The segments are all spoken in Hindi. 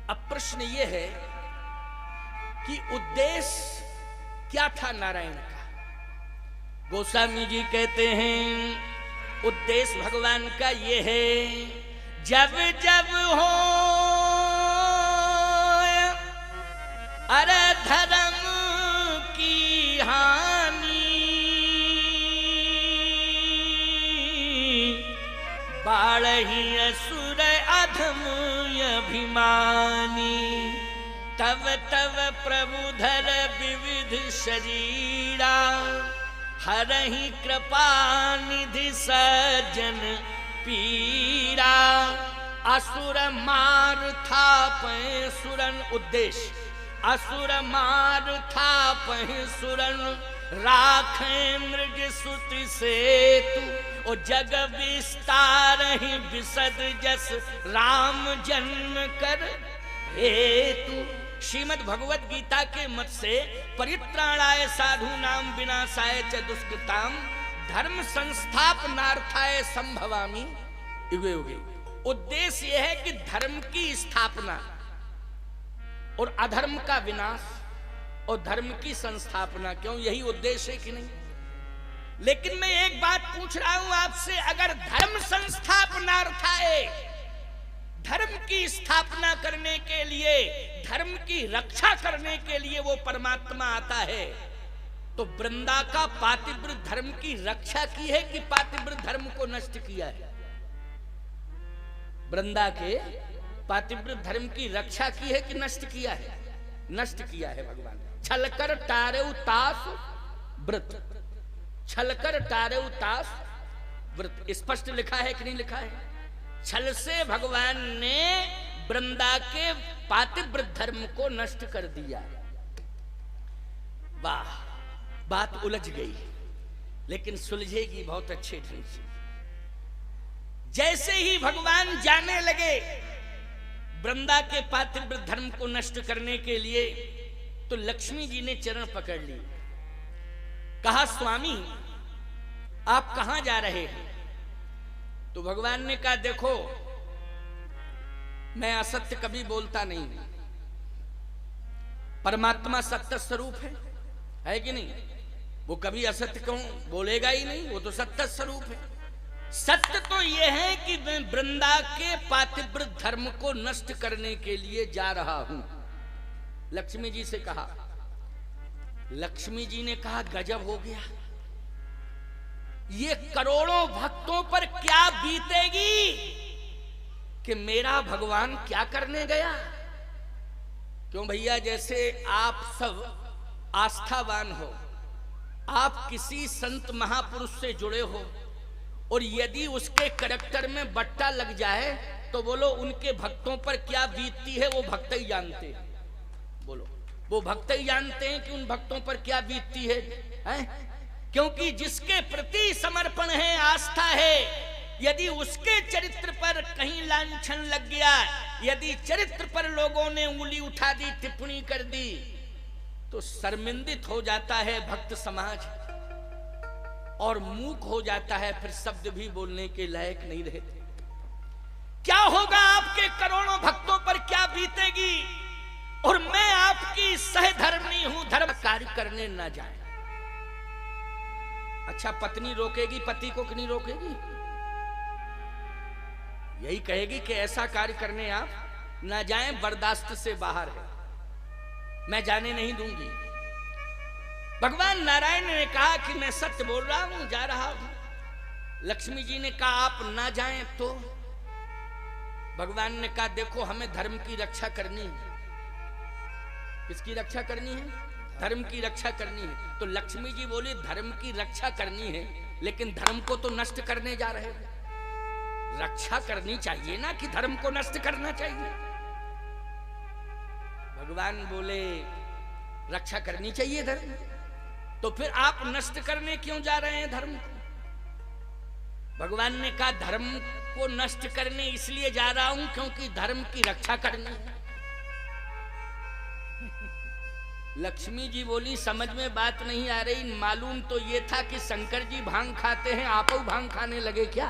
अब प्रश्न ये है कि उद्देश्य क्या था नारायण का। गोस्वामी जी कहते हैं उद्देश्य भगवान का ये है, जब जब हो अरे धर्म की हानि, बाढ़ही असुर अधम अभिमानी, तब तब प्रभु धर विविध शरीरा, हरहि कृपा निधि सज्जन पीरा, असुर मार था पै सुरन। उद्देश्य असुर मार था पै सुरन, राखे मृग सुति सेतु, ओ जग विस्तार ही विसद जस राम जन्म कर हेतु। श्रीमद् भगवत गीता के मत से परित्राणाय साधूनां विनाशाय च दुष्कृतां, धर्म संस्थापनार्थाय संभवामि युगे युगे। उद्देश्य यह है कि धर्म की स्थापना और अधर्म का विनाश और धर्म की संस्थापना। क्यों? यही उद्देश्य है कि नहीं? लेकिन मैं एक बात पूछ रहा हूं आपसे, अगर धर्म संस्थापनार्थाय, धर्म की स्थापना करने के लिए, धर्म की रक्षा करने के लिए वो परमात्मा आता है, तो वृंदा का पातिव्रत धर्म की रक्षा की है कि पातिव्रत धर्म को नष्ट किया है? वृंदा के पातिव्रत धर्म की रक्षा की है कि नष्ट किया है? नष्ट किया है भगवान। छलकर टारेउ तास व्रत, छलकर टारेउ तास व्रत, स्पष्ट लिखा है कि नहीं लिखा है? छल से भगवान ने वृंदा के पातिव्रत धर्म को नष्ट कर दिया। वाह, बात उलझ गई, लेकिन सुलझेगी बहुत अच्छे ढंग से। जैसे ही भगवान जाने लगे वृंदा के पातिव्रत धर्म को नष्ट करने के लिए, तो लक्ष्मी जी ने चरण पकड़ ली। कहा, स्वामी आप कहां जा रहे हैं? तो भगवान ने कहा, देखो मैं असत्य कभी बोलता नहीं, परमात्मा सत्य स्वरूप है कि नहीं? वो कभी असत्य क्यों बोलेगा ही नहीं, वो तो सत्य स्वरूप है। सत्य तो यह है कि मैं वृंदा के पातिव्रत धर्म को नष्ट करने के लिए जा रहा हूं। लक्ष्मी जी से कहा। लक्ष्मी जी ने कहा, गजब हो गया, ये करोड़ों भक्तों पर क्या बीतेगी कि मेरा भगवान क्या करने गया। क्यों भैया, जैसे आप सब आस्थावान हो, आप किसी संत महापुरुष से जुड़े हो, और यदि उसके करैक्टर में बट्टा लग जाए तो बोलो उनके भक्तों पर क्या बीतती है, वो भक्त ही जानते हैं। बोलो, वो भक्त ही जानते हैं कि उन भक्तों पर क्या बीतती है? क्योंकि जिसके प्रति समर्पण है, आस्था है, यदि उसके चरित्र पर कहीं लांछन लग गया, यदि चरित्र पर लोगों ने उंगली उठा दी, टिप्पणी कर दी, तो शर्मिंदित हो जाता है भक्त समाज और मूक हो जाता है, फिर शब्द भी बोलने के लायक नहीं रहते। क्या होगा, आपके करोड़ों भक्तों पर क्या बीतेगी, और मैं आपकी सहधर्मिणी हूं, धर्म कार्य करने ना जाए। अच्छा, पत्नी रोकेगी पति को कि नहीं रोकेगी? यही कहेगी कि ऐसा कार्य करने आप ना जाएं, बर्दाश्त से बाहर है, मैं जाने नहीं दूंगी। भगवान नारायण ने कहा कि मैं सत्य बोल रहा हूं, जा रहा हूं। लक्ष्मी जी ने कहा, आप ना जाएं तो? भगवान ने कहा, देखो हमें धर्म की रक्षा करनी है। किसकी रक्षा करनी है? धर्म की रक्षा करनी है। तो लक्ष्मी जी बोली, धर्म की रक्षा करनी है, लेकिन धर्म को तो नष्ट करने जा रहे हैं। रक्षा करनी चाहिए ना कि धर्म को नष्ट करना चाहिए? भगवान बोले, रक्षा करनी चाहिए धर्म, तो फिर आप नष्ट करने क्यों जा रहे हैं धर्म को? भगवान ने कहा, धर्म को नष्ट करने इसलिए जा रहा हूं क्योंकि धर्म की रक्षा करनी है। लक्ष्मी जी बोली, समझ में बात नहीं आ रही, मालूम तो ये था कि शंकर जी भांग खाते हैं, आप भांग खाने लगे क्या?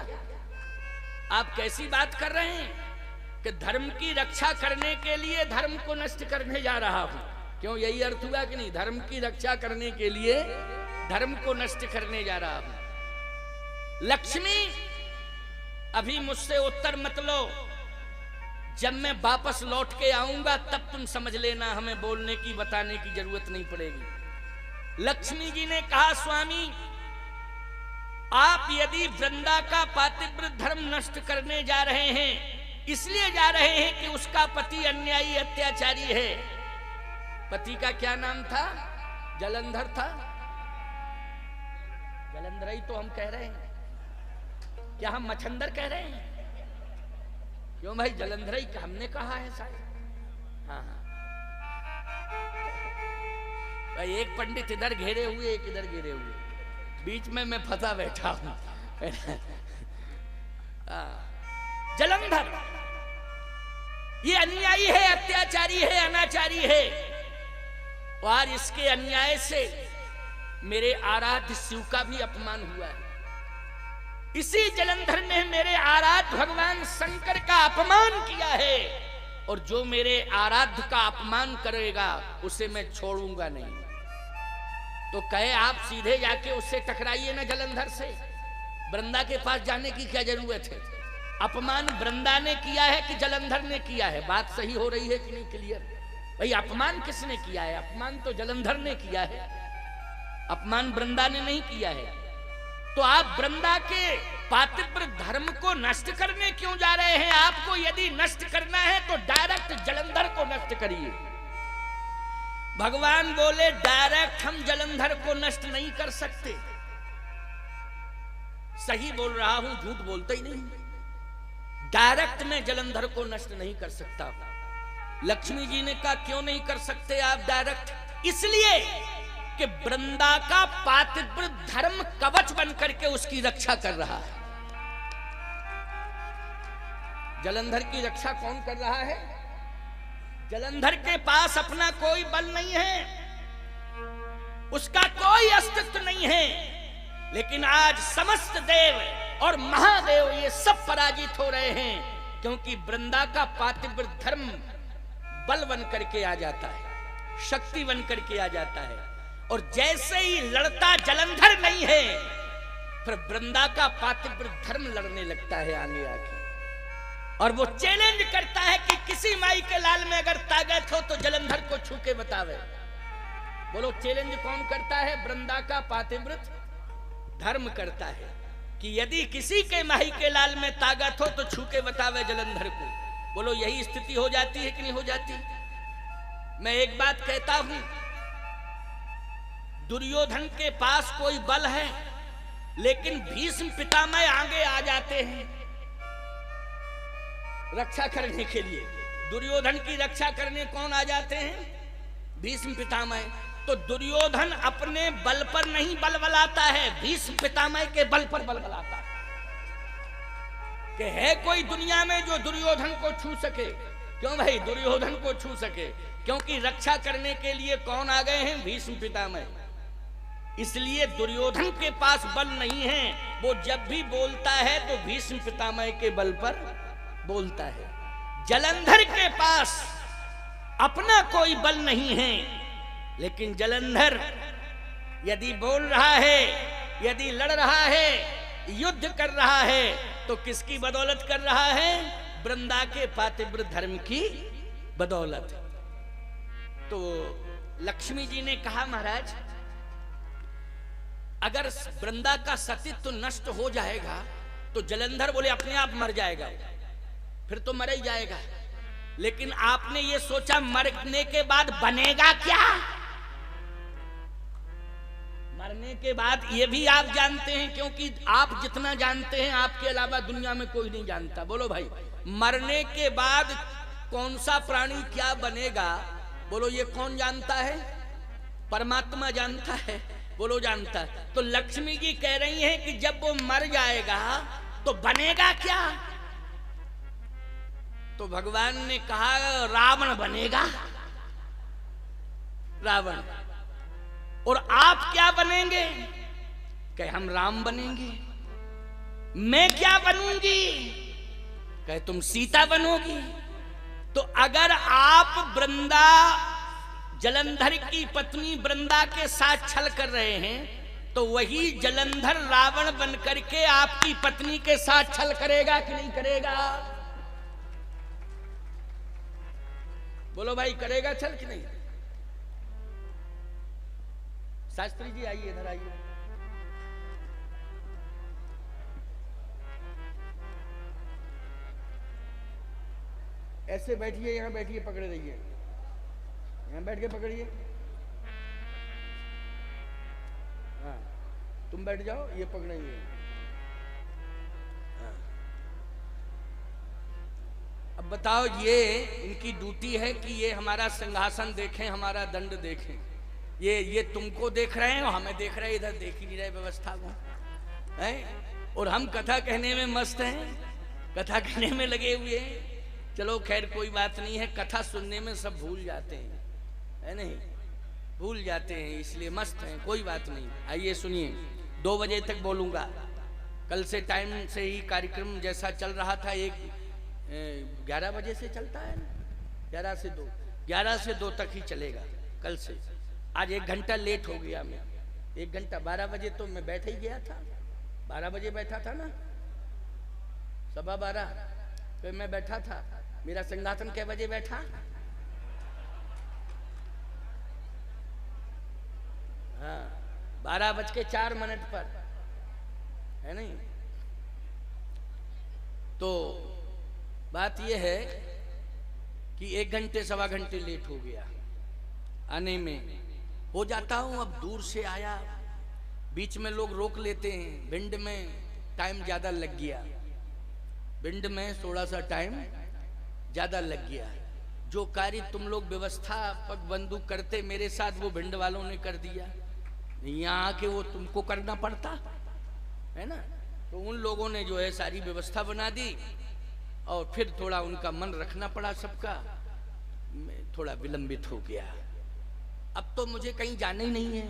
आप कैसी बात कर रहे हैं? कि धर्म की रक्षा करने के लिए धर्म को नष्ट करने जा रहा हूं। क्यों, यही अर्थ हुआ कि नहीं? धर्म की रक्षा करने के लिए धर्म को नष्ट करने जा रहा हूं। लक्ष्मी, अभी मुझसे उत्तर मत लो, जब मैं वापस लौट के आऊंगा तब तुम समझ लेना, हमें बोलने की बताने की जरूरत नहीं पड़ेगी। लक्ष्मी जी ने कहा, स्वामी आप यदि वृंदा का पातिव्रत धर्म नष्ट करने जा रहे हैं, इसलिए जा रहे हैं कि उसका पति अन्यायी अत्याचारी है। पति का क्या नाम था? जलंधर था। जलंधर ही तो हम कह रहे हैं, क्या हम मच्छंदर कह रहे हैं? क्यों भाई, जलंधर ही हमने कहा है शायद। हाँ भाई, एक पंडित इधर घेरे हुए, एक इधर घेरे हुए, बीच में मैं फंसा बैठा हूं। जलंधर ये अन्यायी है, अत्याचारी है, अनाचारी है, और इसके अन्याय से मेरे आराध्य शिव का भी अपमान हुआ है। इसी जलंधर ने मेरे आराध्य भगवान शंकर का अपमान किया है, और जो मेरे आराध्य का अपमान करेगा उसे मैं छोड़ूंगा नहीं। तो कहे आप सीधे जाके उससे टकराइए ना, जलंधर से। वृंदा के पास जाने की क्या जरूरत है? अपमान वृंदा ने किया है कि जलंधर ने किया है? बात सही हो रही है कि नहीं? क्लियर भाई, अपमान किसने किया है? अपमान तो जलंधर ने किया है, अपमान वृंदा ने नहीं किया है। तो आप वृंदा के पातिव्रत धर्म को नष्ट करने क्यों जा रहे हैं? आपको यदि नष्ट करना है तो डायरेक्ट जलंधर को नष्ट करिए। भगवान बोले, डायरेक्ट हम जलंधर को नष्ट नहीं कर सकते। सही बोल रहा हूं, झूठ बोलता ही नहीं। डायरेक्ट मैं जलंधर को नष्ट नहीं कर सकता। लक्ष्मी जी ने कहा, क्यों नहीं कर सकते आप डायरेक्ट? इसलिए कि वृंदा का पातिव्रत धर्म कवच बन करके उसकी रक्षा कर रहा है। जलंधर की रक्षा कौन कर रहा है? जलंधर के पास अपना कोई बल नहीं है, उसका कोई अस्तित्व नहीं है, लेकिन आज समस्त देव और महादेव ये सब पराजित हो रहे हैं, क्योंकि वृंदा का पातिव्रत धर्म बल बन करके आ जाता है, शक्ति बन करके आ जाता है। और जैसे ही लड़ता जलंधर नहीं है, फिर वृंदा का पातिव्रत धर्म लड़ने लगता है आगे आके, और वो चैलेंज करता है कि किसी माई के लाल में अगर ताकत हो तो जलंधर को छू के बतावे। बोलो, चैलेंज कौन करता है? वृंदा का पातिव्रत धर्म करता है कि यदि किसी के माई के लाल में ताकत हो तो छू के बतावे जलंधर को। बोलो, यही स्थिति हो जाती है कि नहीं हो जाती? मैं एक बात कहता हूं, दुर्योधन के पास कोई बल है, लेकिन भीष्म पितामह आगे आ जाते हैं रक्षा करने के लिए। दुर्योधन की रक्षा करने कौन आ जाते हैं? भीष्म पितामह। तो दुर्योधन अपने बल पर नहीं बल बलाता है, भीष्म पितामह के बल पर बल बलाता है। कि है कोई दुनिया में जो दुर्योधन को छू सके? क्यों भाई, दुर्योधन को छू सके, क्योंकि रक्षा करने के लिए कौन आ गए हैं? भीष्म पितामह। इसलिए दुर्योधन के पास बल नहीं है, वो जब भी बोलता है तो भीष्म पितामह के बल पर बोलता है। जलंधर के पास अपना कोई बल नहीं है, लेकिन जलंधर यदि बोल रहा है, यदि लड़ रहा है, युद्ध कर रहा है, तो किसकी बदौलत कर रहा है? वृंदा के पातिव्रत धर्म की बदौलत। तो लक्ष्मी जी ने कहा, महाराज अगर वृंदा का सतीत्व नष्ट हो जाएगा तो जलंधर बोले अपने आप मर जाएगा, फिर तो मर ही जाएगा। लेकिन आपने ये सोचा मरने के बाद बनेगा क्या? मरने के बाद ये भी आप जानते हैं, क्योंकि आप जितना जानते हैं आपके अलावा दुनिया में कोई नहीं जानता। बोलो भाई, मरने के बाद कौन सा प्राणी क्या बनेगा, बोलो ये कौन जानता है? परमात्मा जानता है। बोलो जानता है। तो लक्ष्मी जी कह रही हैं कि जब वो मर जाएगा तो बनेगा क्या? तो भगवान ने कहा रावण बनेगा, रावण। और आप क्या बनेंगे? कहे हम राम बनेंगे। मैं क्या बनूंगी? कहे तुम सीता बनोगी। तो अगर आप वृंदा जलंधर की पत्नी वृंदा के साथ छल कर रहे हैं तो वही जलंधर रावण बन करके आपकी पत्नी के साथ छल करेगा कि नहीं करेगा? बोलो भाई, करेगा छल कि नहीं? शास्त्री जी आइए, इधर आइए। ऐसे बैठिए, यहां बैठिए, पकड़े रहिए, यहां बैठ के पकड़िए। हाँ, तुम बैठ जाओ, ये पकड़ेंगे। हाँ। अब बताओ, ये इनकी ड्यूटी है कि ये हमारा सिंहासन देखें, हमारा दंड देखें। ये तुमको देख रहे हैं और हमें देख रहे हैं, इधर देख ही नहीं रहे व्यवस्था को, हैं? और हम कथा कहने में मस्त हैं, कथा कहने में लगे हुए हैं। चलो खैर कोई बात नहीं है, कथा सुनने में सब भूल जाते हैं, है नहीं? भूल जाते हैं, इसलिए मस्त हैं, कोई बात नहीं। आइए सुनिए, 2 बजे तक बोलूँगा। कल से टाइम से ही कार्यक्रम जैसा चल रहा था, 11 बजे से चलता है ना, 11 से 2 तक ही चलेगा कल से। आज 1 घंटा लेट हो गया मैं, 1 घंटा। 12 बजे तो मैं बैठ ही गया था, 12 बजे बैठा था ना, 12:15 पे मैं बैठा था। मेरा सिंहासन कै बजे बैठा? हाँ, 12:04 पर, है नहीं? तो बात यह है कि 1 घंटे 1.25 घंटे लेट हो गया आने में। हो जाता हूं, अब दूर से आया, बीच में लोग रोक लेते हैं। भिंड में टाइम ज्यादा लग गया, भिंड में थोड़ा सा टाइम ज्यादा लग गया। जो कार्य तुम लोग व्यवस्था पग बंदूक करते मेरे साथ, वो भिंड वालों ने कर दिया। यहाँ आके वो तुमको करना पड़ता है ना। तो उन लोगों ने जो है सारी व्यवस्था बना दी और फिर थोड़ा उनका मन रखना पड़ा सबका, थोड़ा विलंबित हो गया। अब तो मुझे कहीं जाना ही नहीं है,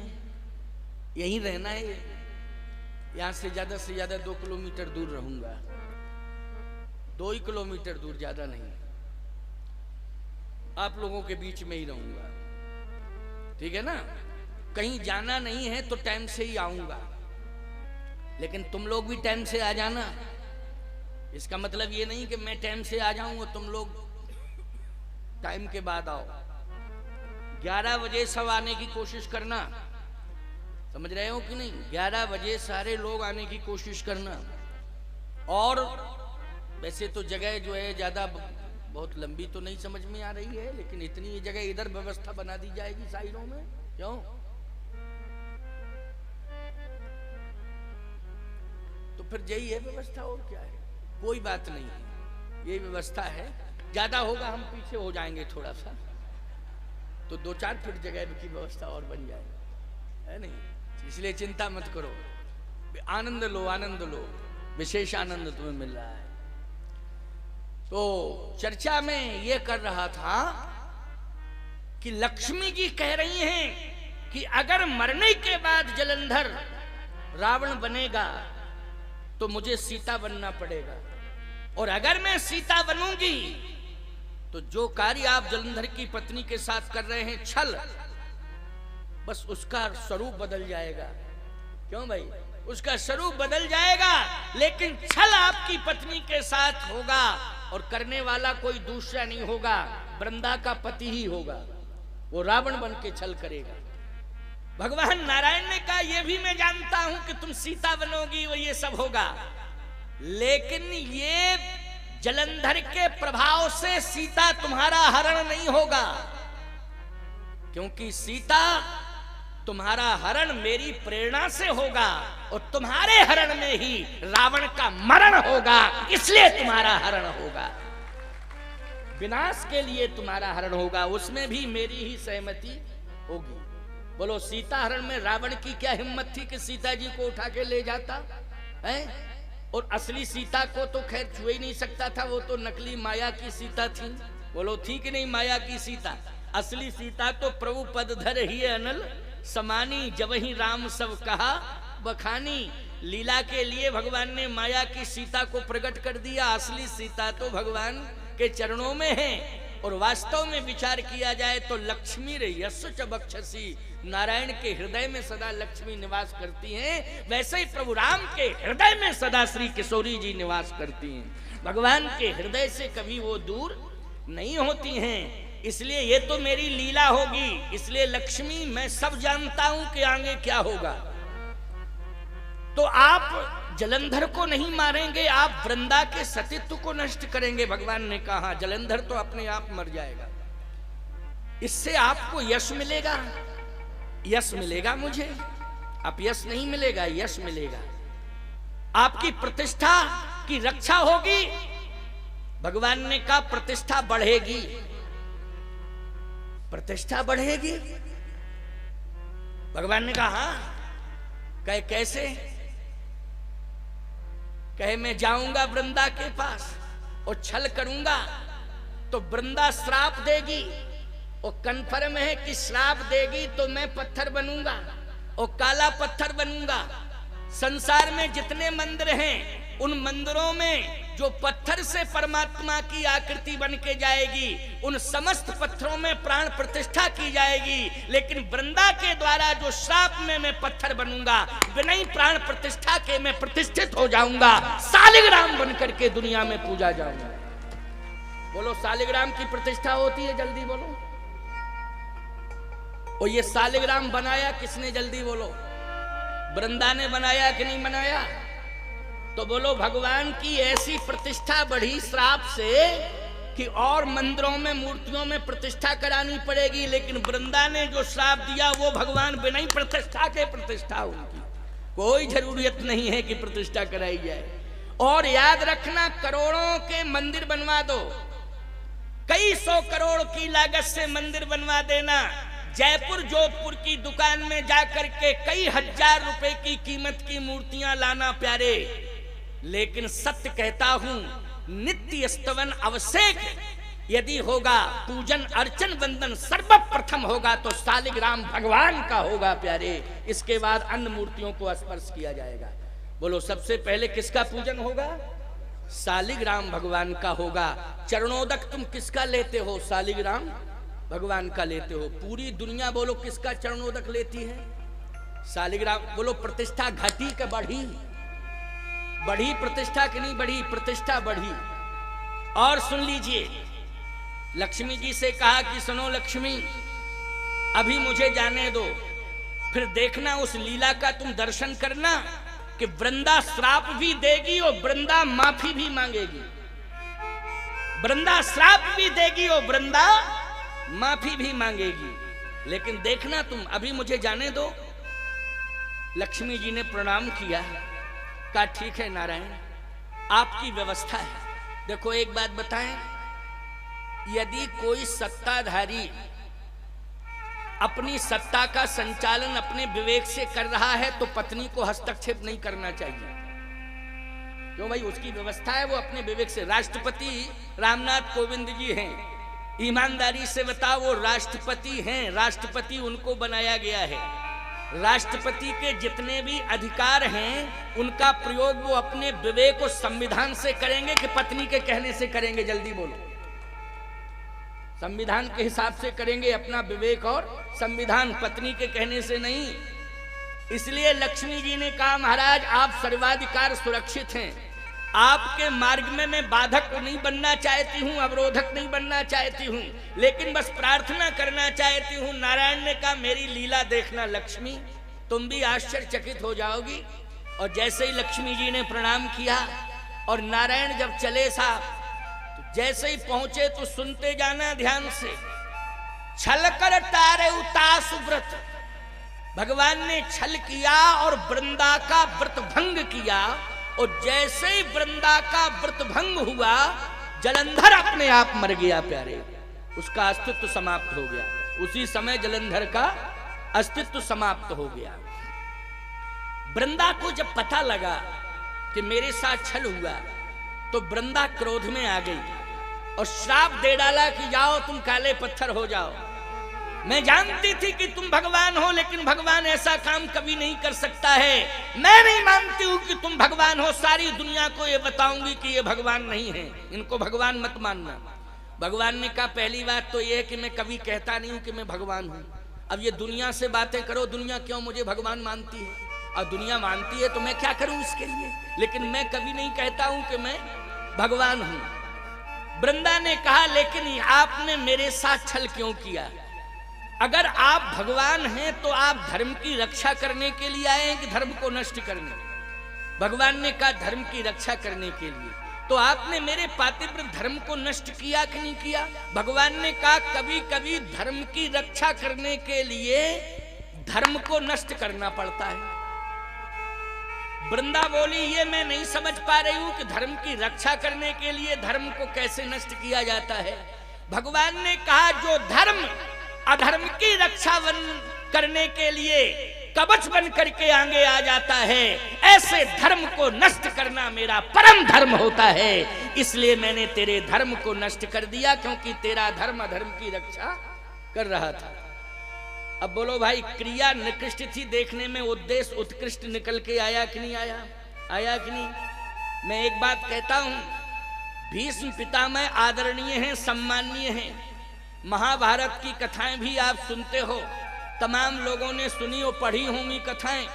यहीं रहना है। यहाँ से ज्यादा 2 किलोमीटर दूर रहूंगा, 2 ही किलोमीटर दूर, ज्यादा नहीं। आप लोगों के बीच में ही रहूंगा, ठीक है ना। कहीं जाना नहीं है तो टाइम से ही आऊंगा, लेकिन तुम लोग भी टाइम से आ जाना। इसका मतलब ये नहीं कि मैं टाइम से आ जाऊंगा, तुम लोग टाइम के बाद आओ। 11 बजे सब आने की कोशिश करना, समझ रहे हो कि नहीं? 11 बजे सारे लोग आने की कोशिश करना। और वैसे तो जगह जो है ज्यादा बहुत लंबी तो नहीं समझ में आ रही है, लेकिन इतनी जगह इधर व्यवस्था बना दी जाएगी साइडों में, क्यों? तो फिर यही है व्यवस्था, और क्या है? कोई बात नहीं है, ये व्यवस्था है। ज्यादा होगा हम पीछे हो जाएंगे थोड़ा सा, तो 2-4 फीट जगह की व्यवस्था और बन जाए, है नहीं? इसलिए चिंता मत करो, आनंद लो, आनंद लो, विशेष आनंद तुम्हें मिल रहा है। तो चर्चा में ये कर रहा था कि लक्ष्मी जी कह रही हैं कि अगर मरने के बाद जलंधर रावण बनेगा तो मुझे सीता बनना पड़ेगा, और अगर मैं सीता बनूंगी तो जो कार्य आप जलंधर की पत्नी के साथ कर रहे हैं छल, बस उसका स्वरूप बदल जाएगा। क्यों भाई? उसका स्वरूप बदल जाएगा, लेकिन छल आपकी पत्नी के साथ होगा और करने वाला कोई दूसरा नहीं होगा, वृंदा का पति ही होगा। वो रावण बन के छल करेगा। भगवान नारायण ने कहा ये भी मैं जानता हूं कि तुम सीता बनोगी, वो ये सब होगा, लेकिन ये जलंधर के प्रभाव से सीता तुम्हारा हरण नहीं होगा, क्योंकि सीता तुम्हारा हरण मेरी प्रेरणा से होगा और तुम्हारे हरण में ही रावण का मरण होगा, इसलिए तुम्हारा हरण होगा। विनाश के लिए तुम्हारा हरण होगा, उसमें भी मेरी ही सहमति होगी। बोलो, सीता हरण में रावण की क्या हिम्मत थी कि सीता जी को उठा के ले जाता है? और असली सीता को तो खैर छू ही नहीं सकता था, वो तो नकली माया की सीता थी। बोलो, थी कि नहीं माया की सीता? असली सीता तो प्रभु पद धर ही अनल समानी, जब ही राम सब कहा बखानी। लीला के लिए भगवान ने माया की सीता को प्रकट कर दिया। असली सीता तो भगवान के चरणों में है। और वास्तव में विचार किया जाए तो लक्ष्मी रे यश च बक्षसी, नारायण के हृदय में सदा लक्ष्मी निवास करती हैं। वैसे ही प्रभु राम के हृदय में सदा श्री किशोरी जी निवास करती हैं। भगवान के हृदय से कभी वो दूर नहीं होती हैं। इसलिए ये तो मेरी लीला होगी। इसलिए लक्ष्मी, मैं सब जानता हूं कि आगे क्या होगा। तो आप जलंधर को नहीं मारेंगे, आप वृंदा के सतीत्व को नष्ट करेंगे। भगवान ने कहा जलंधर तो अपने आप मर जाएगा, इससे आपको यश मिलेगा। यश मिलेगा मुझे, आप यश नहीं मिलेगा, यश मिलेगा। आपकी प्रतिष्ठा की रक्षा होगी। भगवान ने कहा प्रतिष्ठा बढ़ेगी, प्रतिष्ठा बढ़ेगी। भगवान ने कहा हाँ। कहे कैसे? कहे मैं जाऊंगा वृंदा के पास और छल करूंगा तो वृंदा श्राप देगी, और कन्फर्म है कि श्राप देगी तो मैं पत्थर बनूंगा और काला पत्थर बनूंगा। संसार में जितने मंदिर हैं उन मंदिरों में जो पत्थर से परमात्मा की आकृति बन के जाएगी, उन समस्त पत्थरों में प्राण प्रतिष्ठा की जाएगी। लेकिन वृंदा के द्वारा जो श्राप में मैं पत्थर बनूंगा, बिना ही प्राण प्रतिष्ठा के मैं प्रतिष्ठित हो जाऊंगा, सालिग्राम बनकर के दुनिया में पूजा जाऊंगा। बोलो सालिग्राम की प्रतिष्ठा होती है? जल्दी बोलो। और ये सालिग्राम बनाया किसने? जल्दी बोलो। वृंदा ने बनाया कि नहीं बनाया? तो बोलो भगवान की ऐसी प्रतिष्ठा बढ़ी श्राप से कि और मंदिरों में मूर्तियों में प्रतिष्ठा करानी पड़ेगी। लेकिन वृंदा ने जो श्राप दिया वो भगवान बिना ही प्रतिष्ठा के प्रतिष्ठा उनकी, कोई जरूरत नहीं है कि प्रतिष्ठा कराई जाए। और याद रखना, करोड़ों के मंदिर बनवा दो, कई 100 करोड़ की लागत से मंदिर बनवा देना। जयपुर जोधपुर की दुकान में जाकर के कई हजार रुपए की कीमत की मूर्तियां लाना प्यारे, लेकिन सत्य कहता हूं नित्य स्तवन अवसेक यदि होगा, पूजन अर्चन वंदन सर्वप्रथम होगा तो सालिग्राम भगवान का होगा प्यारे। इसके बाद अन्य मूर्तियों को स्पर्श किया जाएगा। बोलो सबसे पहले किसका पूजन होगा? सालिग्राम भगवान का होगा। चरणोदक तुम किसका लेते हो? सालिग्राम भगवान का लेते हो। पूरी दुनिया बोलो किसका चरणोदक लेती है? सालिग्राम। बोलो प्रतिष्ठा घटी के बढ़ी? बढ़ी प्रतिष्ठा कि नहीं बढ़ी? प्रतिष्ठा बढ़ी। और सुन लीजिए, लक्ष्मी जी से कहा कि सुनो लक्ष्मी, अभी मुझे जाने दो, फिर देखना उस लीला का तुम दर्शन करना कि वृंदा श्राप भी देगी और वृंदा माफी भी मांगेगी। वृंदा श्राप भी देगी और वृंदा माफी भी मांगेगी। लेकिन देखना तुम, अभी मुझे जाने दो। लक्ष्मी जी ने प्रणाम किया, कहा ठीक है नारायण, आपकी व्यवस्था है। देखो एक बात बताएं, यदि कोई सत्ताधारी अपनी सत्ता का संचालन अपने विवेक से कर रहा है तो पत्नी को हस्तक्षेप नहीं करना चाहिए। क्यों भाई? उसकी व्यवस्था है, वो अपने विवेक से। राष्ट्रपति रामनाथ कोविंद जी हैं, ईमानदारी से बताओ, वो राष्ट्रपति हैं, राष्ट्रपति उनको बनाया गया है। राष्ट्रपति के जितने भी अधिकार हैं उनका प्रयोग वो अपने विवेक और संविधान से करेंगे कि पत्नी के कहने से करेंगे? जल्दी बोलो। संविधान के हिसाब से करेंगे, अपना विवेक और संविधान, पत्नी के कहने से नहीं। इसलिए लक्ष्मी जी ने कहा महाराज आप सर्वाधिकार सुरक्षित हैं, आपके मार्ग में मैं बाधक नहीं बनना चाहती हूँ, अवरोधक नहीं बनना चाहती हूँ, लेकिन बस प्रार्थना करना चाहती हूँ। नारायण ने कहा मेरी लीला देखना लक्ष्मी, तुम भी आश्चर्यचकित हो जाओगी। और जैसे ही लक्ष्मी जी ने प्रणाम किया और नारायण जब चले साहब, तो जैसे ही पहुंचे तो सुनते जाना ध्यान से। छल कर तारे उतास व्रत, भगवान ने छल किया और वृंदा का व्रत भंग किया। और जैसे ही वृंदा का व्रत भंग हुआ, जलंधर अपने आप मर गया प्यारे, उसका अस्तित्व समाप्त हो गया। उसी समय जलंधर का अस्तित्व समाप्त हो गया। वृंदा को जब पता लगा कि मेरे साथ छल हुआ तो वृंदा क्रोध में आ गई और श्राप दे डाला कि जाओ तुम काले पत्थर हो जाओ। मैं जानती थी कि तुम भगवान हो, लेकिन भगवान ऐसा काम कभी नहीं कर सकता है। मैं नहीं मानती हूं कि तुम भगवान हो, सारी दुनिया को ये बताऊंगी कि ये भगवान नहीं है, इनको भगवान मत मानना। भगवान ने कहा पहली बात तो ये है कि मैं कभी कहता नहीं हूं कि मैं भगवान हूं। अब ये दुनिया से बातें करो, दुनिया क्यों मुझे भगवान मानती है, और दुनिया मानती है तो मैं क्या करूं इसके लिए, लेकिन मैं कभी नहीं कहता हूं कि मैं भगवान हूं। वृंदा ने कहा लेकिन आपने मेरे साथ छल क्यों किया? अगर आप भगवान हैं तो आप धर्म की रक्षा करने के लिए आए हैं कि धर्म को नष्ट करने? भगवान ने कहा धर्म की रक्षा करने के लिए। तो आपने मेरे पातिव्रत धर्म को नष्ट किया कि नहीं किया? भगवान ने कहा कभी कभी धर्म की रक्षा करने के लिए धर्म को नष्ट करना पड़ता है। वृंदा बोली ये मैं नहीं समझ पा रही हूं कि धर्म की रक्षा करने के लिए धर्म को कैसे नष्ट किया जाता है। भगवान ने कहा जो धर्म अधर्म की रक्षा करने के लिए कवच बन करके आगे आ जाता है, ऐसे धर्म को नष्ट करना मेरा परम धर्म होता है। इसलिए मैंने तेरे धर्म को नष्ट कर दिया, क्योंकि तेरा धर्म अधर्म की रक्षा कर रहा था। अब बोलो भाई, क्रिया निकृष्ट थी, देखने में उद्देश्य उत्कृष्ट निकल के आया कि नहीं आया? आया कि नहीं? मैं एक बात कहता हूं, भीष्म पितामह आदरणीय हैं, सम्माननीय हैं। महाभारत की कथाएं भी आप सुनते हो, तमाम लोगों ने सुनी और पढ़ी होंगी कथाएं।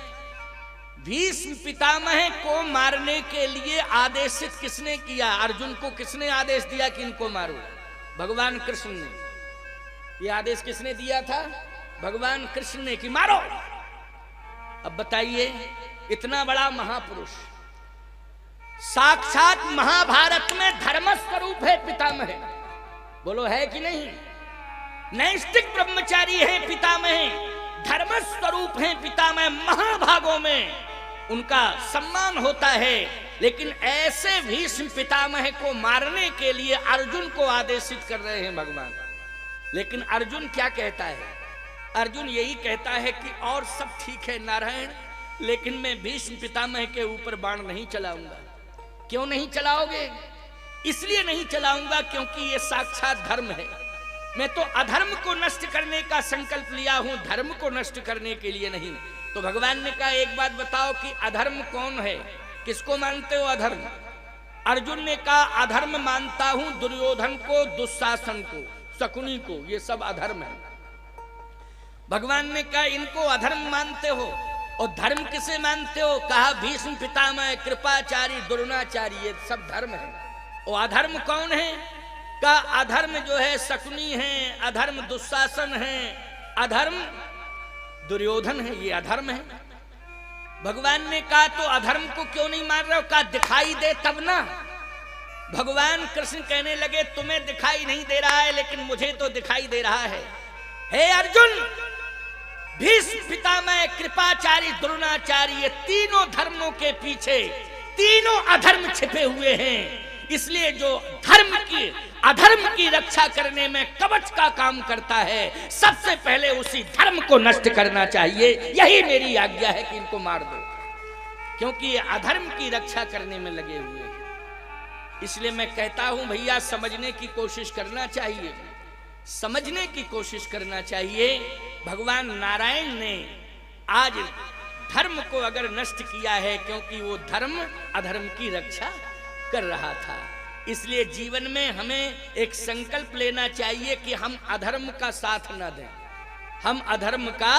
भीष्म पितामह को मारने के लिए आदेशित किसने किया? अर्जुन को किसने आदेश दिया कि इनको मारो? भगवान कृष्ण ने। यह आदेश किसने दिया था? भगवान कृष्ण ने, कि मारो। अब बताइए, इतना बड़ा महापुरुष, साक्षात महाभारत में धर्म स्वरूप है पितामह, बोलो है कि नहीं? नैष्ठिक ब्रह्मचारी है पितामह, धर्म स्वरूप है पितामह, महाभागों में उनका सम्मान होता है। लेकिन ऐसे भीष्म पितामह को मारने के लिए अर्जुन को आदेशित कर रहे हैं भगवान। लेकिन अर्जुन क्या कहता है? अर्जुन यही कहता है कि और सब ठीक है नारायण, लेकिन मैं भीष्म पितामह के ऊपर बाण नहीं चलाऊंगा। क्यों नहीं चलाओगे? इसलिए नहीं चलाऊंगा क्योंकि ये साक्षात धर्म है। मैं तो अधर्म को नष्ट करने का संकल्प लिया हूं, धर्म को नष्ट करने के लिए नहीं। तो भगवान ने कहा एक बात बताओ कि अधर्म कौन है, किसको मानते हो अधर्म? अर्जुन ने कहा अधर्म मानता हूं दुर्योधन को, दुशासन को, शकुनी को, ये सब अधर्म है। भगवान ने कहा इनको अधर्म मानते हो, और धर्म किसे मानते हो? कहा भीष्म पितामह, कृपाचारी, द्रोणाचार्य, ये सब धर्म है। और अधर्म कौन है? का अधर्म जो है शकुनी है, अधर्म दुशासन है, अधर्म दुर्योधन है, ये अधर्म है। भगवान ने कहा तो अधर्म को क्यों नहीं मार रहे हो? कहा दिखाई दे तब ना। भगवान कृष्ण कहने लगे तुम्हें दिखाई नहीं दे रहा है, लेकिन मुझे तो दिखाई दे रहा है। हे अर्जुन, भीष्म पितामह, कृपाचार्य, द्रोणाचार्य, तीनों धर्मों के पीछे तीनों अधर्म छिपे हुए हैं। इसलिए जो धर्म की अधर्म की रक्षा करने में कवच का काम करता है, सबसे पहले उसी धर्म को नष्ट करना चाहिए। यही मेरी आज्ञा है कि इनको मार दो, क्योंकि ये अधर्म की रक्षा करने में लगे हुए हैं। इसलिए मैं कहता हूं भैया, समझने की कोशिश करना चाहिए, समझने की कोशिश करना चाहिए। भगवान नारायण ने आज धर्म को अगर नष्ट किया है, क्योंकि वो धर्म अधर्म की रक्षा कर रहा था। इसलिए जीवन में हमें एक संकल्प लेना चाहिए कि हम अधर्म का साथ न दें, हम अधर्म का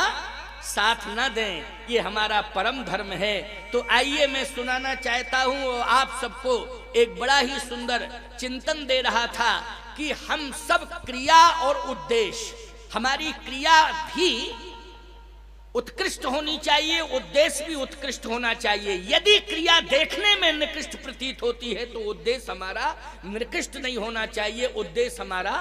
साथ न दें, ये हमारा परम धर्म है। तो आइए मैं सुनाना चाहता हूं, और आप सबको एक बड़ा ही सुंदर चिंतन दे रहा था कि हम सब क्रिया और उद्देश्य, हमारी क्रिया भी उत्कृष्ट होनी चाहिए, उद्देश्य भी उत्कृष्ट होना चाहिए। यदि क्रिया देखने में निकृष्ट प्रतीत होती है तो उद्देश्य हमारा निकृष्ट नहीं होना चाहिए, उद्देश्य हमारा